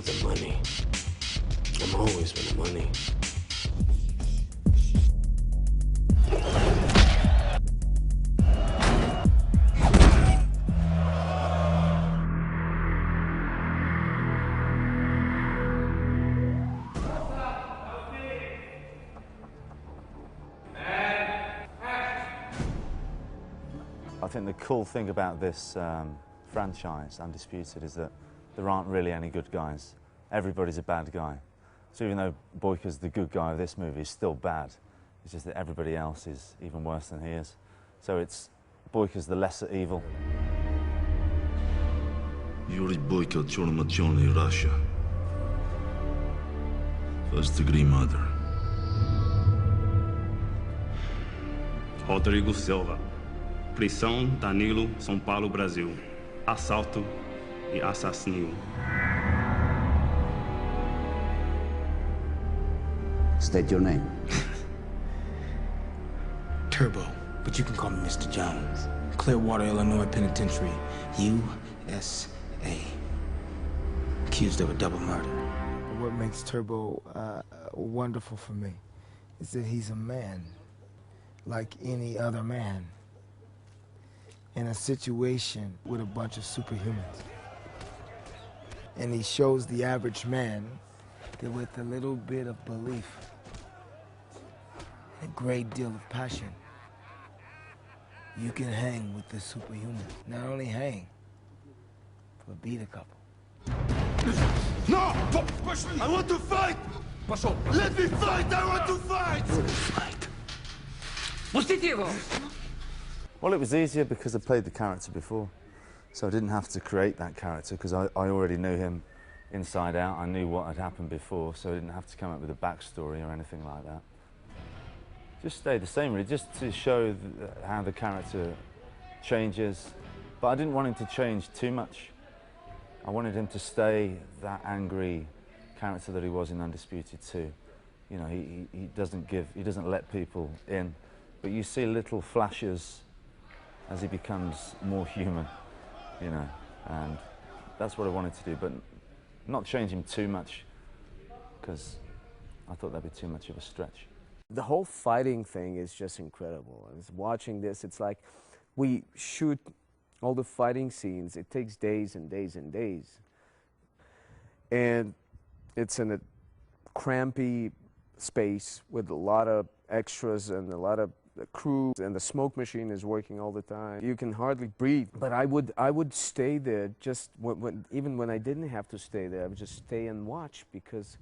with the money. I'm always with the money. I think the cool thing about this franchise, Undisputed, is that there aren't really any good guys. Everybody's a bad guy. So even though Boyka's the good guy of this movie, he's still bad. It's just that everybody else is even worse than he is. So it's Boyka's the lesser evil. Yuri Boyka Chormatyony, Russia. First-degree murder. Rodrigo Silva. Prisão, Danilo, São Paulo, Brasil. Assalto e assassínio. State your name. Turbo, but you can call me Mr. Jones. Clearwater, Illinois Penitentiary, USA. Accused of a double murder. What makes Turbo wonderful for me is that he's a man, like any other man, in a situation with a bunch of superhumans. And he shows the average man that with a little bit of belief, a great deal of passion, you can hang with the superhuman. Not only hang, but beat a couple. No! Push me! I want to fight! Let me fight! I want to fight! Fight. Well, it was easier because I played the character before. So I didn't have to create that character because I already knew him inside out. I knew what had happened before, so I didn't have to come up with a backstory or anything like that. Just stay the same, really, just to show how the character changes. But I didn't want him to change too much. I wanted him to stay that angry character that he was in Undisputed too. You know, he doesn't let people in, but you see little flashes as he becomes more human, you know, and that's what I wanted to do, but not change him too much, because I thought that'd be too much of a stretch. The whole fighting thing is just incredible. I was watching this, it's like we shoot all the fighting scenes, it takes days and days and days. And it's in a crampy space with a lot of extras and a lot of crew, and the smoke machine is working all the time. You can hardly breathe. But I would stay there just even when I didn't have to stay there. I would just stay and watch, because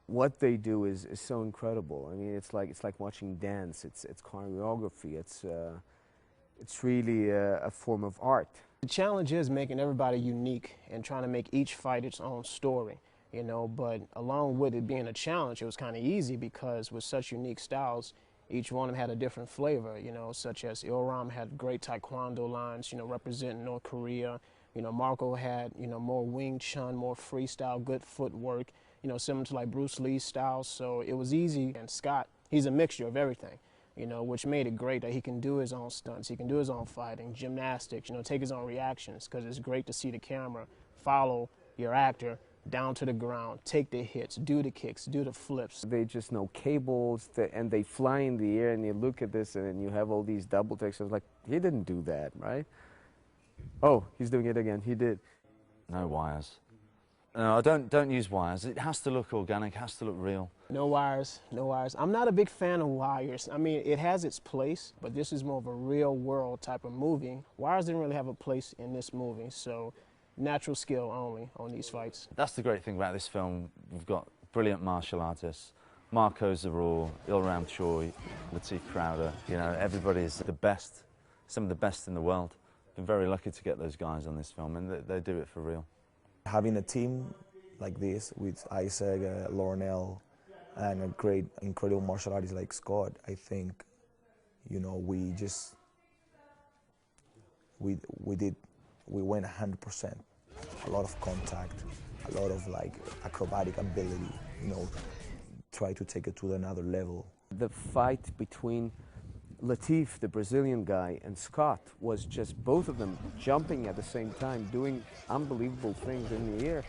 what they do is so incredible. I mean, it's like watching dance. It's choreography. It's really a form of art. The challenge is making everybody unique and trying to make each fight its own story, you know, but along with it being a challenge, it was kind of easy because with such unique styles, each one of them had a different flavor, you know, such as Ilram had great taekwondo lines, you know, representing North Korea. You know, Marco had, you know, more Wing Chun, more freestyle, good footwork, you know, similar to like Bruce Lee's style. So it was easy. And Scott, he's a mixture of everything, you know, which made it great that he can do his own stunts, he can do his own fighting, gymnastics, you know, take his own reactions, because it's great to see the camera follow your actor down to the ground, take the hits, do the kicks, do the flips. They just know cables, and they fly in the air, and you look at this, and you have all these double takes. I was like, he didn't do that, right? Oh, he's doing it again. He did. No wires. No, I don't use wires. It has to look organic, has to look real. No wires, no wires. I'm not a big fan of wires. I mean, it has its place, but this is more of a real world type of movie. Wires didn't really have a place in this movie, so natural skill only on these fights. That's the great thing about this film. We've got brilliant martial artists. Marco Zaror, Ilram Choi, Lateef Crowder. You know, everybody's the best, some of the best in the world. Been very lucky to get those guys on this film, and they do it for real. Having a team like this with Isaac, Lornell, and a great, incredible martial artist like Scott, I think, you know, we went 100%. A lot of contact, a lot of like acrobatic ability, you know, try to take it to another level. The fight between Lateef, the Brazilian guy, and Scott was just both of them jumping at the same time, doing unbelievable things in the air.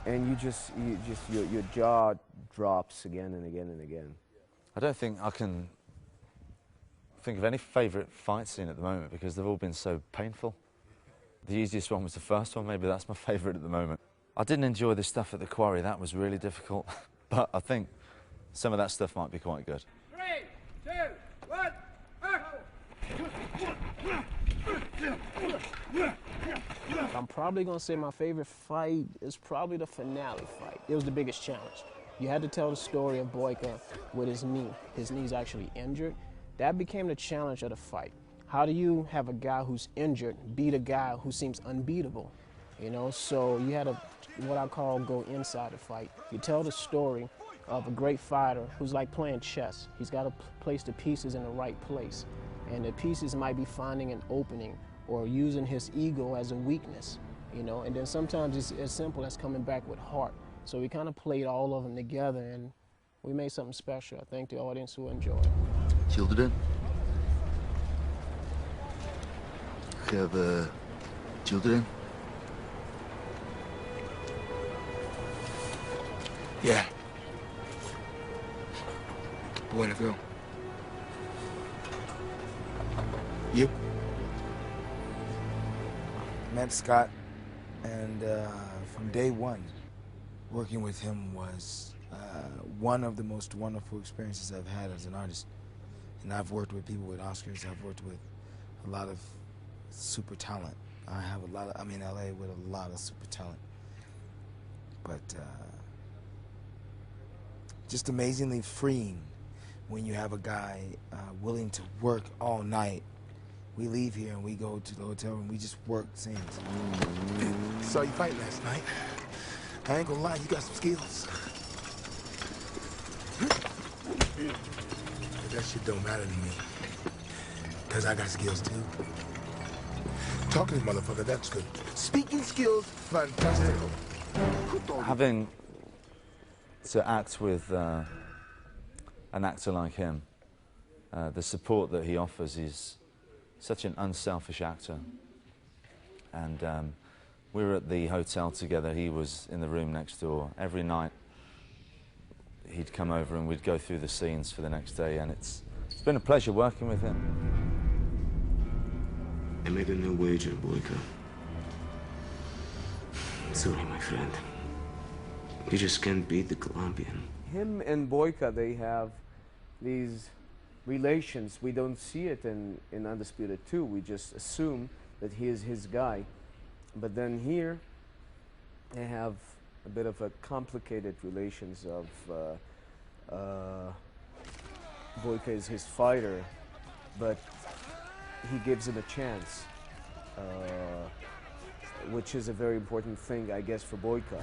and your jaw drops again and again and again. I don't think I can think of any favourite fight scene at the moment because they've all been so painful. The easiest one was the first one, maybe that's my favourite at the moment. I didn't enjoy the stuff at the quarry, that was really difficult, but I think some of that stuff might be quite good. 3, 2, 1, I'm probably gonna say my favorite fight is probably the finale fight. It was the biggest challenge. You had to tell the story of Boyka with his knee. His knee's actually injured. That became the challenge of the fight. How do you have a guy who's injured beat a guy who seems unbeatable? You know, so you had to, what I call, go inside the fight. You tell the story of a great fighter who's like playing chess. He's got to place the pieces in the right place. And the pieces might be finding an opening or using his ego as a weakness, you know, and then sometimes it's as simple as coming back with heart. So we kind of played all of them together and we made something special. I think the audience will enjoy it. Children? Have children? Yeah. Boy and a girl. You? Met Scott, and from day one, working with him was one of the most wonderful experiences I've had as an artist. And I've worked with people with Oscars. I've worked with a lot of super talent. I have a lot of, I'm in LA with a lot of super talent. But just amazingly freeing when you have a guy willing to work all night. We leave here and we go to the hotel room, we just work scenes. Saw you fight last night. I ain't gonna lie, you got some skills. But that shit don't matter to me. Cause I got skills too. Talking to this motherfucker, that's good. Speaking skills, fantastic. Having to act with an actor like him, the support that he offers is such an unselfish actor. And we were at the hotel together, he was in the room next door. Every night he'd come over and we'd go through the scenes for the next day, and it's been a pleasure working with him. I made a new wager, Boyka. Sorry, my friend. You just can't beat the Colombian. Him and Boyka, they have these relations. We don't see it in Undisputed 2. We just assume that he is his guy. But then here, they have a bit of a complicated relations of Boyka is his fighter, but he gives him a chance, which is a very important thing, I guess, for Boyka.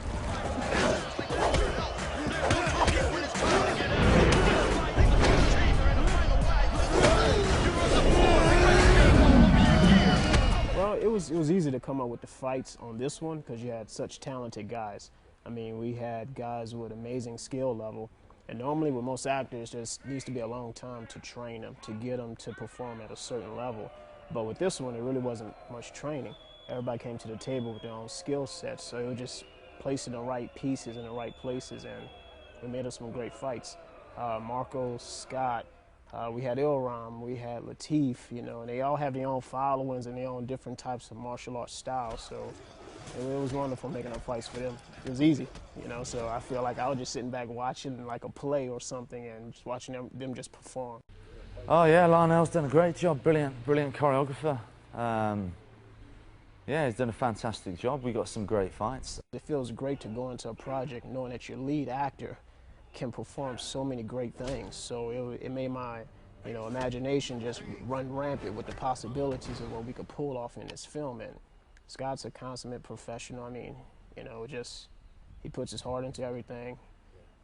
Well, it was easy to come up with the fights on this one because you had such talented guys. I mean, we had guys with amazing skill level, and normally with most actors, there needs to be a long time to train them, to get them to perform at a certain level. But with this one, it really wasn't much training. Everybody came to the table with their own skill sets, so it was just placing the right pieces in the right places, and we made us some great fights. Marco, Scott, we had Ilram, we had Latif, you know, and they all have their own followings and their own different types of martial arts styles, so it was wonderful making up fights for them. It was easy, you know, so I feel like I was just sitting back watching like a play or something and just watching them just perform. Oh yeah, Lionel's done a great job, brilliant choreographer. Yeah, he's done a fantastic job. We got some great fights. It feels great to go into a project knowing that your lead actor can perform so many great things. So it made my, you know, imagination just run rampant with the possibilities of what we could pull off in this film. And Scott's a consummate professional. I mean, you know, he puts his heart into everything.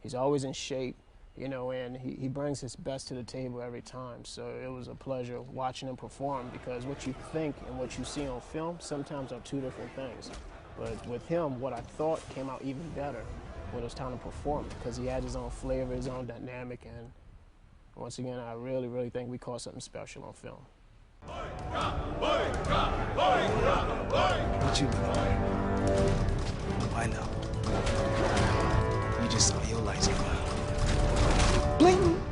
He's always in shape, you know, and he brings his best to the table every time. So it was a pleasure watching him perform, because what you think and what you see on film sometimes are two different things. But with him, what I thought came out even better when it was time to perform, because he had his own flavor, his own dynamic, and once again, I really, really think we caught something special on film. What you mean? I know. Bling!